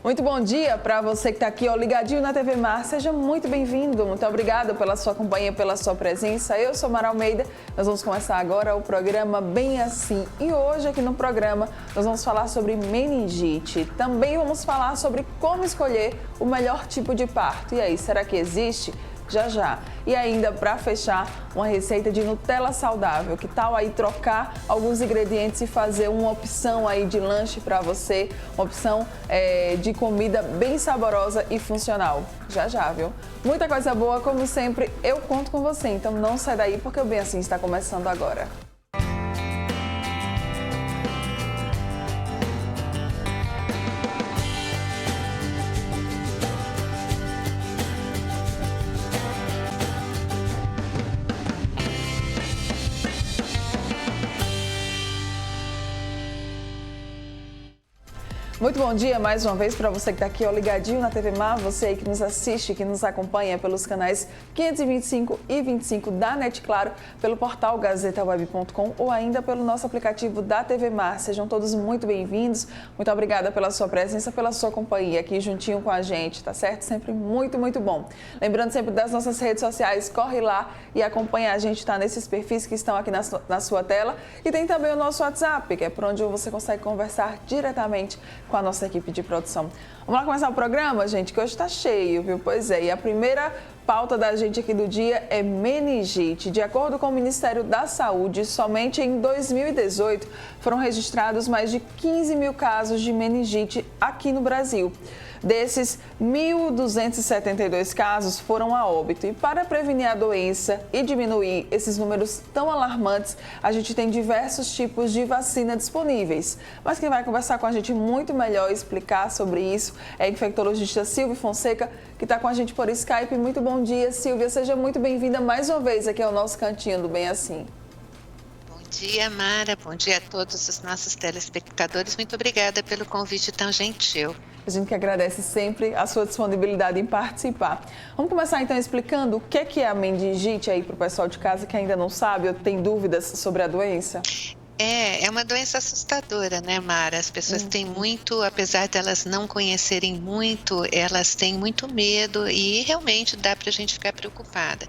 Muito bom dia para você que está aqui, ó, ligadinho na TV Mar. Seja muito bem-vindo. Muito obrigada pela sua companhia, pela sua presença. Eu sou Mara Almeida. Nós vamos começar agora o programa Bem Assim. E hoje aqui no programa nós vamos falar sobre meningite. Também vamos falar sobre como escolher o melhor tipo de parto. E aí, será que existe? Já já. E ainda, para fechar, uma receita de Nutella saudável. Que tal aí trocar alguns ingredientes e fazer uma opção aí de lanche para você? Uma opção de comida bem saborosa e funcional. Já já, viu? Muita coisa boa, como sempre, eu conto com você. Então não sai daí porque o Bem Assim está começando agora. Muito bom dia mais uma vez para você que está aqui, ó, ligadinho na TV Mar, você aí que nos assiste, que nos acompanha pelos canais 525 e 25 da NET Claro, pelo portal gazetaweb.com ou ainda pelo nosso aplicativo da TV Mar. Sejam todos muito bem-vindos, muito obrigada pela sua presença, pela sua companhia aqui juntinho com a gente, tá certo? Sempre muito, muito bom. Lembrando sempre das nossas redes sociais, corre lá e acompanha a gente, tá? Nesses perfis que estão aqui na sua tela. E tem também o nosso WhatsApp, que é por onde você consegue conversar diretamente com a nossa equipe de produção. Vamos lá começar o programa, gente, que hoje está cheio, viu? Pois é, e a primeira pauta da gente aqui do dia é meningite. De acordo com o Ministério da Saúde, somente em 2018 foram registrados mais de 15 mil casos de meningite aqui no Brasil. Desses, 1.272 casos foram a óbito. E para prevenir a doença e diminuir esses números tão alarmantes, a gente tem diversos tipos de vacina disponíveis. Mas quem vai conversar com a gente muito melhor e explicar sobre isso é a infectologista Silvia Fonseca, que está com a gente por Skype. Muito bom dia, Silvia. Seja muito bem-vinda mais uma vez aqui ao nosso Cantinho do Bem Assim. Bom dia, Mara. Bom dia a todos os nossos telespectadores. Muito obrigada pelo convite tão gentil. A gente que agradece sempre a sua disponibilidade em participar. Vamos começar então explicando o que é a meningite aí para o pessoal de casa que ainda não sabe ou tem dúvidas sobre a doença? É uma doença assustadora, né, Mara? As pessoas têm muito, apesar de elas não conhecerem muito, elas têm muito medo e realmente dá para a gente ficar preocupada.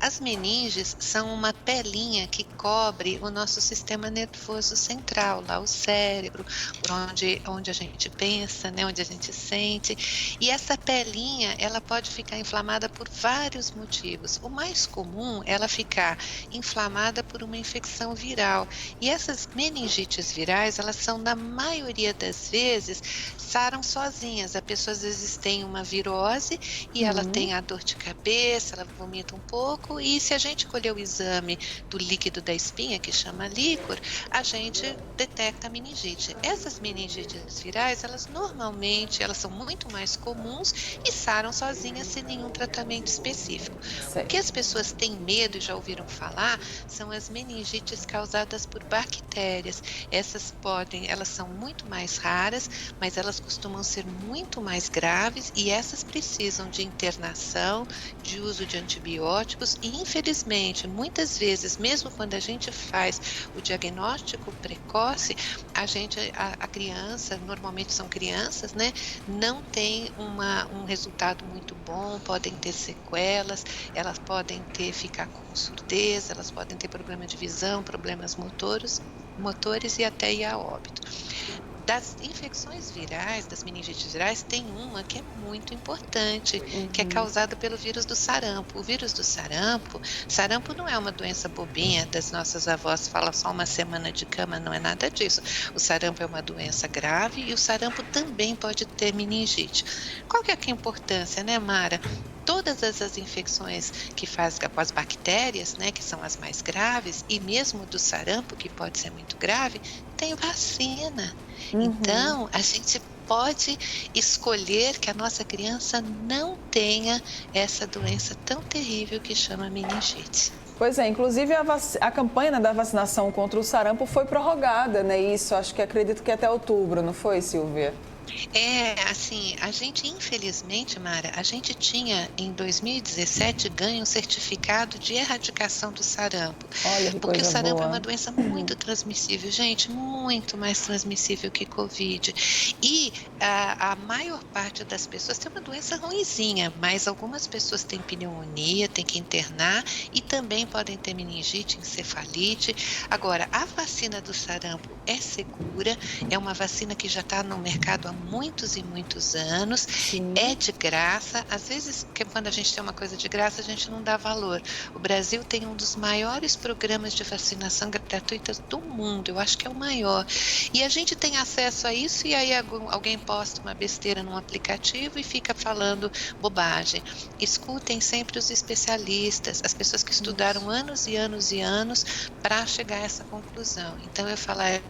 As meninges são uma pelinha que cobre o nosso sistema nervoso central, lá o cérebro, por onde a gente pensa, né, onde a gente sente. E essa pelinha, ela pode ficar inflamada por vários motivos. O mais comum é ela ficar inflamada por uma infecção viral. E essas meningites virais, elas são, na maioria das vezes, saram sozinhas. A pessoa às vezes tem uma virose e ela tem a dor de cabeça, ela vomita um pouco e se a gente colher o exame do líquido da espinha, que chama líquor, a gente detecta a meningite. Essas meningites virais, elas normalmente, elas são muito mais comuns e saram sozinhas sem nenhum tratamento específico. Sei. O que as pessoas têm medo e já ouviram falar são as meningites causadas por bactérias. Elas são muito mais raras, mas elas costumam ser muito mais graves e essas precisam de internação, de uso de antibióticos e, infelizmente, muitas vezes, mesmo quando a gente faz o diagnóstico precoce, a criança, normalmente são crianças, né, não tem um resultado muito bom, podem ter sequelas, elas podem ficar com surdez, elas podem ter problema de visão, problemas motores e até ir a óbito. Das infecções virais, das meningites virais, tem uma que é muito importante, que é causada pelo vírus do sarampo. O vírus do sarampo não é uma doença bobinha das nossas avós, fala só uma semana de cama, não é nada disso. O sarampo é uma doença grave e o sarampo também pode ter meningite. Qual que é a importância, né, Mara? Todas essas infecções que fazem com as bactérias, né, que são as mais graves, e mesmo do sarampo, que pode ser muito grave, tem vacina. Então, a gente pode escolher que a nossa criança não tenha essa doença tão terrível que chama meningite. Pois é, inclusive a campanha da vacinação contra o sarampo foi prorrogada, né? Isso, acredito que até outubro, não foi, Silvia? Assim, a gente infelizmente, Mara, a gente tinha em 2017 ganho um certificado de erradicação do sarampo, Olha que porque o coisa sarampo é uma boa. doença muito transmissível, gente, muito mais transmissível que Covid. E a maior parte das pessoas tem uma doença ruinzinha, mas algumas pessoas têm pneumonia, tem que internar e também podem ter meningite, encefalite. Agora, a vacina do sarampo é segura, é uma vacina que já está no mercado há muitos e muitos anos, é Sim. de graça. Às vezes, quando a gente tem uma coisa de graça, a gente não dá valor. O Brasil tem um dos maiores programas de vacinação gratuita do mundo, eu acho que é o maior. E a gente tem acesso a isso e aí alguém posta uma besteira num aplicativo e fica falando bobagem. Escutem sempre os especialistas, as pessoas que estudaram Isso. anos e anos e anos para chegar a essa conclusão. Então eu falaria,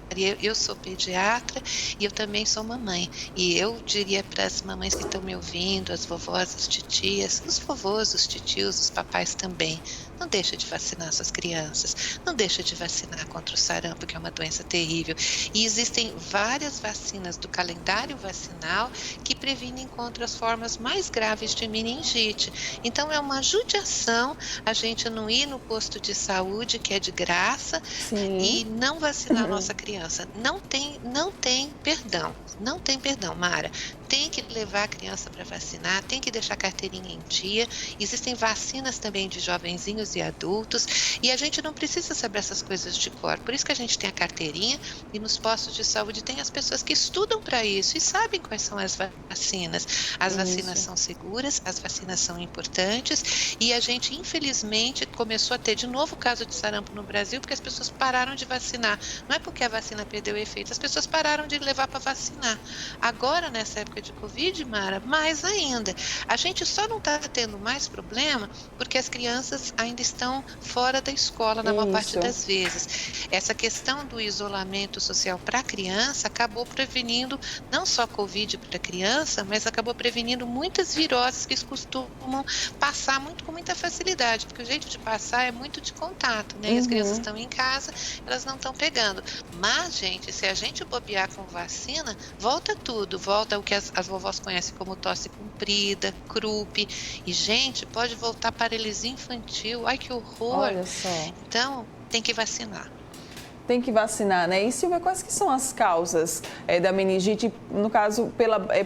eu sou pediatra e eu também sou mamãe. E eu diria para as mamães que estão me ouvindo, as vovós, as titias, os vovôs, os titios, os papais também, não deixa de vacinar suas crianças, não deixa de vacinar contra o sarampo, que é uma doença terrível. E existem várias vacinas do calendário vacinal que previnem contra as formas mais graves de meningite. Então é uma judiação a gente não ir no posto de saúde, que é de graça, Sim. e não vacinar a nossa criança. Não tem perdão. Não tem perdão, Mara. Tem que levar a criança para vacinar, tem que deixar a carteirinha em dia. Existem vacinas também de jovenzinhos e adultos, e a gente não precisa saber essas coisas de cor. Por isso que a gente tem a carteirinha e nos postos de saúde tem as pessoas que estudam para isso e sabem quais são as vacinas. As vacinas Isso. são seguras, as vacinas são importantes, e a gente, infelizmente, começou a ter de novo caso de sarampo no Brasil porque as pessoas pararam de vacinar. Não é porque a vacina perdeu efeito, as pessoas pararam de levar para vacinar. Agora, nessa época de Covid, Mara, mais ainda. A gente só não está tendo mais problema porque as crianças ainda estão fora da escola na maior parte Isso. das vezes. Essa questão do isolamento social para a criança acabou prevenindo não só Covid para a criança, mas acabou prevenindo muitas viroses que costumam passar com muita facilidade, porque o jeito de passar é muito de contato, né? E as crianças Uhum. estão em casa, elas não estão pegando. Mas, gente, se a gente bobear com vacina, volta tudo, volta o que as vovós conhecem como tosse comprida, croup, e, gente, pode voltar paralisia infantil, ai que horror! Olha só. Então, tem que vacinar. Tem que vacinar, né? E Silvia, quais que são as causas da meningite, no caso,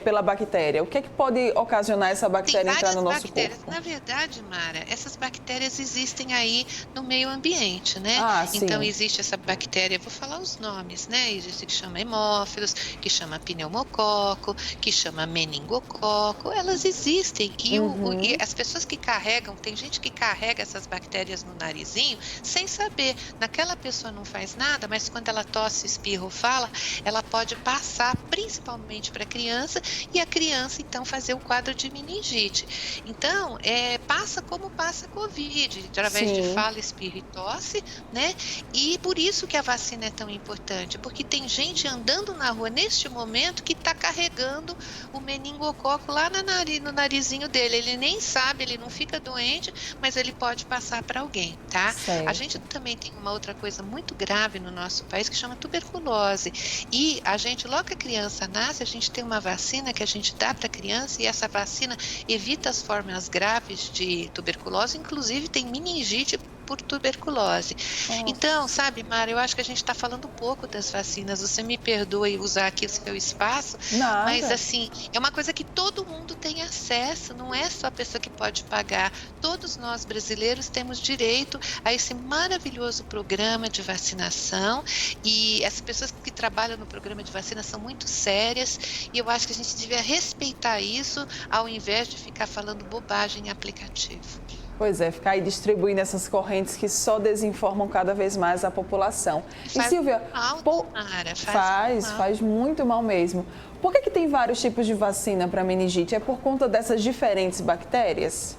pela bactéria? O que é que pode ocasionar essa Tem bactéria entrar várias no nosso bactérias. corpo? Na verdade, Mara, essas bactérias existem aí no meio ambiente, né? Ah, Então, sim. existe essa bactéria, vou falar os nomes, né? Existe que chama hemófilos, que chama pneumococo, que chama meningococo. Elas existem. E Uhum. as pessoas que carregam, tem gente que carrega essas bactérias no narizinho sem saber. Naquela pessoa não faz nada, mas quando ela tosse, espirra ou fala, ela pode passar principalmente para a criança e a criança, então, fazer o quadro de meningite. Então, passa como passa a Covid, através de Sim. fala, espirro e tosse, né? E por isso que a vacina é tão importante, porque tem gente andando na rua neste momento que está carregando o meningococo lá no narizinho dele. Ele nem sabe, ele não fica doente, mas ele pode passar para alguém, tá? A gente Certo. também tem uma outra coisa muito grave no nosso país que chama tuberculose. E a gente, logo que a criança nasce, a gente tem uma vacina que a gente dá para a criança e essa vacina evita as formas graves de tuberculose, inclusive tem meningite por tuberculose. Então, Nossa. sabe, Mara, eu acho que a gente está falando pouco das vacinas. Você me perdoe usar aqui o seu espaço, mas Nada. assim, é uma coisa que todo mundo tem acesso, não é só a pessoa que pode pagar. Todos nós brasileiros temos direito a esse maravilhoso programa de vacinação e as pessoas que trabalham no programa de vacina são muito sérias e eu acho que a gente devia respeitar isso ao invés de ficar falando bobagem em aplicativo. Pois é, ficar aí distribuindo essas correntes que só desinformam cada vez mais a população. E E faz Silvia, mal, por... Mara, faz mal. faz muito mal mesmo. Por que tem vários tipos de vacina para meningite? É por conta dessas diferentes bactérias?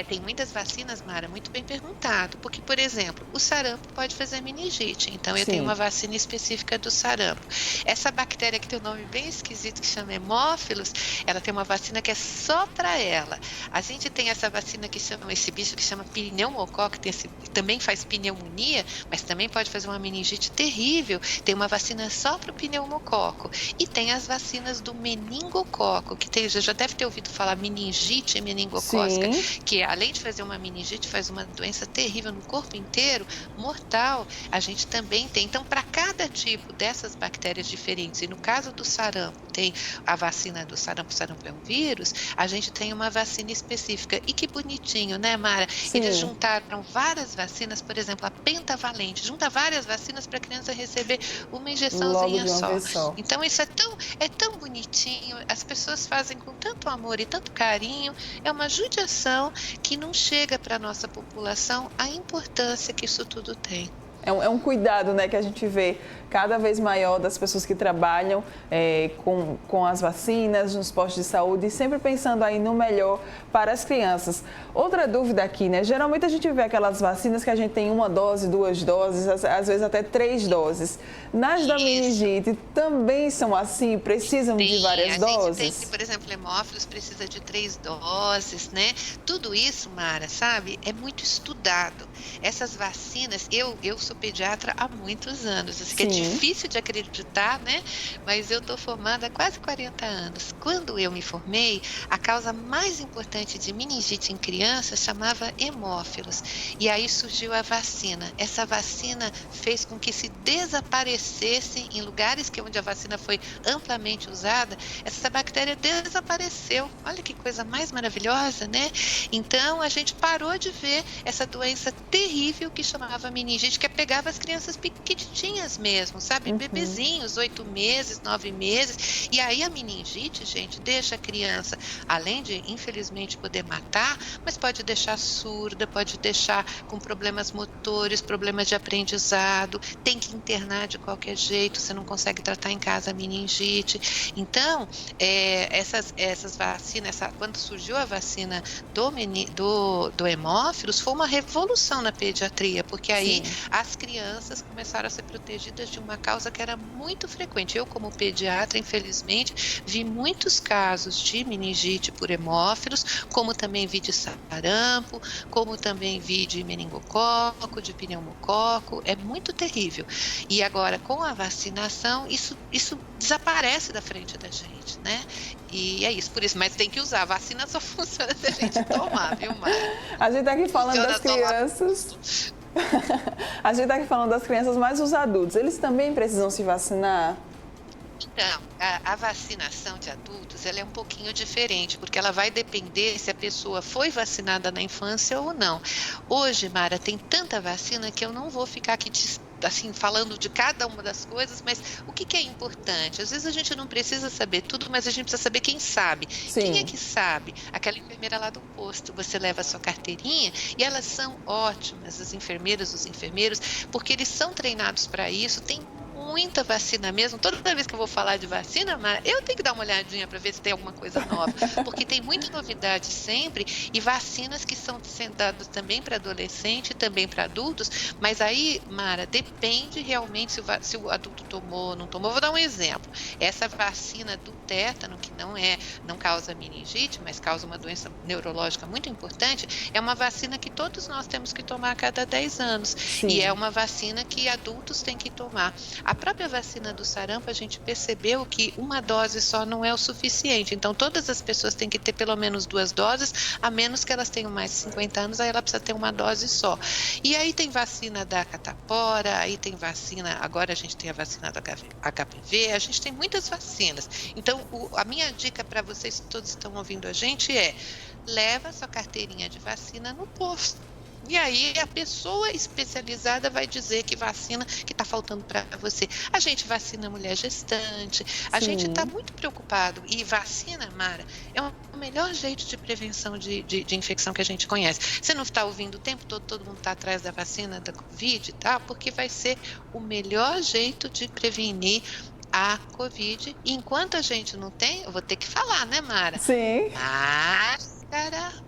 Tem muitas vacinas, Mara, muito bem perguntado, porque, por exemplo, o sarampo pode fazer meningite, então eu tenho Sim. uma vacina específica do sarampo. Essa bactéria que tem um nome bem esquisito, que chama hemófilos, ela tem uma vacina que é só para ela. A gente tem essa vacina que chama, esse bicho que chama pneumococo, que também faz pneumonia, mas também pode fazer uma meningite terrível, tem uma vacina só para o pneumococo. E tem as vacinas do meningococo, já deve ter ouvido falar meningite meningocócica, Sim. que além de fazer uma meningite, faz uma doença terrível no corpo inteiro, mortal, a gente também tem. Então, para cada tipo dessas bactérias diferentes, e no caso do sarampo, tem a vacina do sarampo, o sarampo é um vírus, a gente tem uma vacina específica. E que bonitinho, né, Mara? Eles Sim. juntaram várias vacinas, por exemplo, a pentavalente, junta várias vacinas para a criança receber uma Logo injeçãozinha de uma só. vez só. Então, isso é tão bonitinho, as pessoas fazem com tanto amor e tanto carinho, é uma judiação que não chega para a nossa população a importância que isso tudo tem. É um cuidado, né, que a gente vê cada vez maior das pessoas que trabalham com as vacinas, nos postos de saúde, sempre pensando aí no melhor para as crianças. Outra dúvida aqui, né? Geralmente a gente vê aquelas vacinas que a gente tem 1 dose, 2 doses, às vezes até 3 doses. Nas da meningite também são assim? Precisam de várias doses? A gente tem que, por exemplo, hemófilos precisa de 3 doses, né? Tudo isso, Mara, sabe, é muito estudado. Essas vacinas, eu sou pediatra há muitos anos, assim, que é difícil de acreditar, né? Mas eu estou formada há quase 40 anos. Quando eu me formei, a causa mais importante de meningite em crianças chamava hemófilos. E aí surgiu a vacina. Essa vacina fez com que se desaparecesse em lugares onde a vacina foi amplamente usada, essa bactéria desapareceu. Olha que coisa mais maravilhosa, né? Então a gente parou de ver essa doença terrível que chamava meningite, que pegava as crianças pequenininhas mesmo, sabe? Bebezinhos, 8 meses, 9 meses. E aí a meningite, gente, deixa a criança, além de, infelizmente, poder matar, mas pode deixar surda, pode deixar com problemas motores, problemas de aprendizado, tem que internar de qualquer jeito, você não consegue tratar em casa a meningite. Então, essas vacinas, quando surgiu a vacina do hemófilos, foi uma revolução na pediatria, porque aí as crianças começaram a ser protegidas de uma causa que era muito frequente. Eu, como pediatra, infelizmente, vi muitos casos de meningite por hemófilos, como também vi de sarampo, como também vi de meningococo, de pneumococo. É muito terrível. E agora, com a vacinação, isso desaparece da frente da gente, né? E é isso, por isso. Mas tem que usar. A vacina só funciona se a gente tomar, viu, Mara? A gente tá aqui falando das crianças. A gente está aqui falando das crianças, mas os adultos, eles também precisam se vacinar? Então, a vacinação de adultos, ela é um pouquinho diferente, porque ela vai depender se a pessoa foi vacinada na infância ou não. Hoje, Mara, tem tanta vacina que eu não vou ficar aqui assim, falando de cada uma das coisas, mas o que é importante? Às vezes a gente não precisa saber tudo, mas a gente precisa saber quem sabe. Quem é que sabe? Aquela enfermeira lá do posto. Você leva a sua carteirinha e elas são ótimas, as enfermeiras, os enfermeiros, porque eles são treinados para isso, tem muita vacina mesmo. Toda vez que eu vou falar de vacina, Mara, eu tenho que dar uma olhadinha para ver se tem alguma coisa nova, porque tem muita novidade sempre, e vacinas que são sendo dadas também para adolescente e também para adultos, mas aí, Mara, depende realmente se o adulto tomou ou não tomou. Vou dar um exemplo. Essa vacina do tétano, que não causa meningite, mas causa uma doença neurológica muito importante, é uma vacina que todos nós temos que tomar a cada 10 anos. E é uma vacina que adultos têm que tomar. A própria vacina do sarampo, a gente percebeu que uma dose só não é o suficiente. Então, todas as pessoas têm que ter pelo menos 2 doses, a menos que elas tenham mais de 50 anos, aí ela precisa ter uma dose só. E aí tem vacina da catapora, aí tem vacina, agora a gente tem a vacina do HPV, a gente tem muitas vacinas. Então, a minha dica para vocês que todos estão ouvindo a gente é: leva a sua carteirinha de vacina no posto. E aí a pessoa especializada vai dizer que vacina que está faltando para você. A gente vacina mulher gestante, a gente está muito preocupado. E vacina, Mara, é o melhor jeito de prevenção de infecção que a gente conhece. Você não está ouvindo o tempo todo mundo está atrás da vacina da Covid e tal, porque vai ser o melhor jeito de prevenir a Covid. E enquanto a gente não tem, eu vou ter que falar, né, Mara? Sim. Mas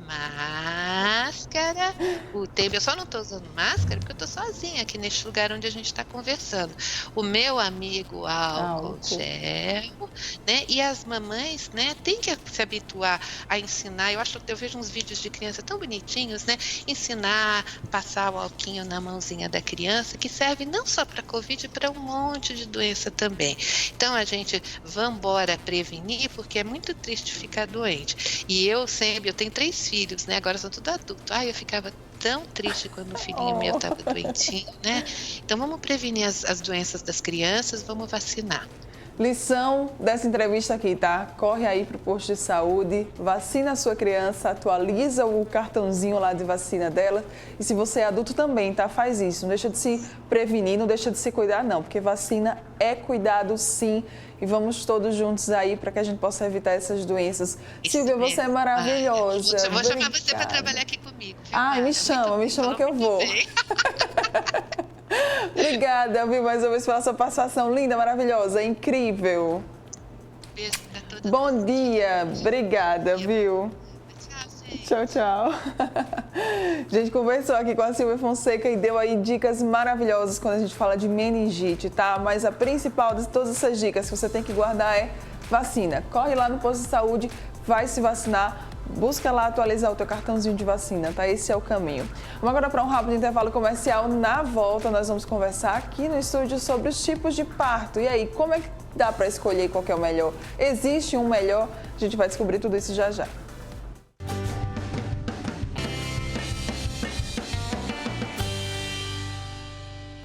máscara o tempo. Eu só não estou usando máscara porque eu estou sozinha aqui neste lugar onde a gente está conversando. O meu amigo álcool gel, né? E as mamães, né, tem que se habituar a ensinar. Eu vejo uns vídeos de criança tão bonitinhos, né? Ensinar, passar o alquinho na mãozinha da criança, que serve não só para Covid, para um monte de doença também. Então a gente vamos embora prevenir, porque é muito triste ficar doente. E eu tenho 3 filhos, né? Agora são tudo adultos. Ai, eu ficava tão triste quando o filhinho meu estava doentinho, né? Então vamos prevenir as doenças das crianças, vamos vacinar. Lição dessa entrevista aqui, tá? Corre aí pro posto de saúde, vacina a sua criança, atualiza o cartãozinho lá de vacina dela. E se você é adulto também, tá? Faz isso. Não deixa de se prevenir, não deixa de se cuidar, não. Porque vacina é cuidado, sim. E vamos todos juntos aí para que a gente possa evitar essas doenças. Isso Silvia, você é maravilhosa. Eu vou chamar você para trabalhar aqui comigo. Ah, me chama que eu vou. Obrigada, viu, mais uma vez pela sua participação linda, maravilhosa, incrível. Beijo pra todos. Bom dia, obrigada, viu? Tchau, tchau. A gente conversou aqui com a Silvia Fonseca e deu aí dicas maravilhosas quando a gente fala de meningite, tá? Mas a principal de todas essas dicas que você tem que guardar é vacina. Corre lá no posto de saúde, vai se vacinar. Busca lá atualizar o teu cartãozinho de vacina, tá? Esse é o caminho. Vamos agora para um rápido intervalo comercial. Na volta, nós vamos conversar aqui no estúdio sobre os tipos de parto. E aí, como é que dá para escolher qual que é o melhor? Existe um melhor? A gente vai descobrir tudo isso já já.